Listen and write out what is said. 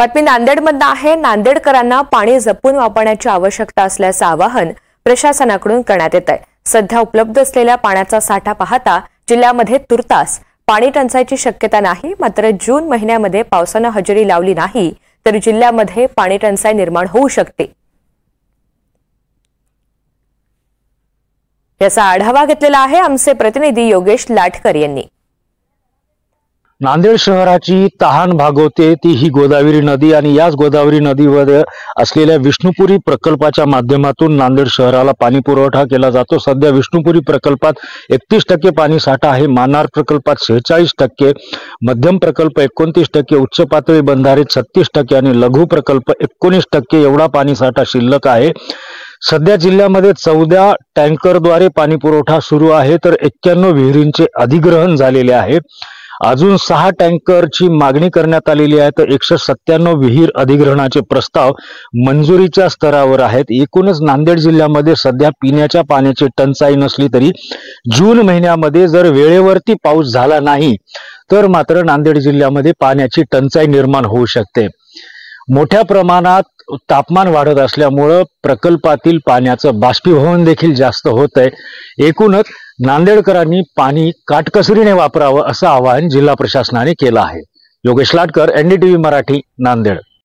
बातमी नांदेडमधून आहे। नांदेडकरांना पाणी जपून वापरण्याची आवश्यकता असल्याचं आवाहन प्रशासनाकडून करण्यात येत आहे। सध्या उपलब्ध असलेल्या पाण्याचा साठा पाहता जिल्ह्यामध्ये तुर्तास पाणी टंचाईची शक्यता नाही। मात्र जून महिन्यामध्ये पावसाने हजेरी लावली नाही तर जिल्ह्यामध्ये पाणी टंचाई निर्माण होऊ शकते। याचा आढावा घेतलेला आहे आमचे प्रतिनिधी योगेश लाटकर यांनी। नांदेड शहराची तहान भागवते ती ही गोदावरी नदी आणि याच गोदावरी नदीवर असलेल्या विष्णुपुरी प्रकल्पाच्या माध्यमातून नांदेड शहराला पाणी पुरवठा केला जातो। सध्या विष्णुपुरी प्रकल्पात 31% पाणी साठा आहे, मानार प्रकल्पात 46%, मध्यम प्रकल्प 29%, उच्च पातळी बंधारे 36% आणि लघु प्रकल्प 19% एवढा पाणी साठा शिल्लक आहे। सध्या जिल्ह्यामध्ये 14 टँकरद्वारे पाणी पुरवठा सुरू आहे तर 91 विहिरींचे अधिग्रहण झालेले आहे। अजून 6 टँकरची मागणी करण्यात आलेली आहे तर 197 विहीर अधिग्रहणाचे प्रस्ताव मंजुरीच्या स्तरावर आहेत। एकूणच नांदेड जिल्ह्यामध्ये सध्या पिण्याच्या पाण्याची टंचाई नसली तरी जून महिन्यामध्ये जर वेळेवरती पाऊस झाला नाही तर मात्र नांदेड जिल्ह्यामध्ये पाण्याची टंचाई निर्माण होऊ शकते। मोठ्या प्रमाणात तापमान वाढत असल्यामुळे प्रकल्पातील पाण्याचं बाष्पीभवन देखील जास्त होत आहे। एकूणच नांदेडकरांनी पाणी काटकसरीने वापरावं असं आवाहन जिल्हा प्रशासनाने केलं आहे। योगेश लाटकर, NDTV मराठी, नांदेड।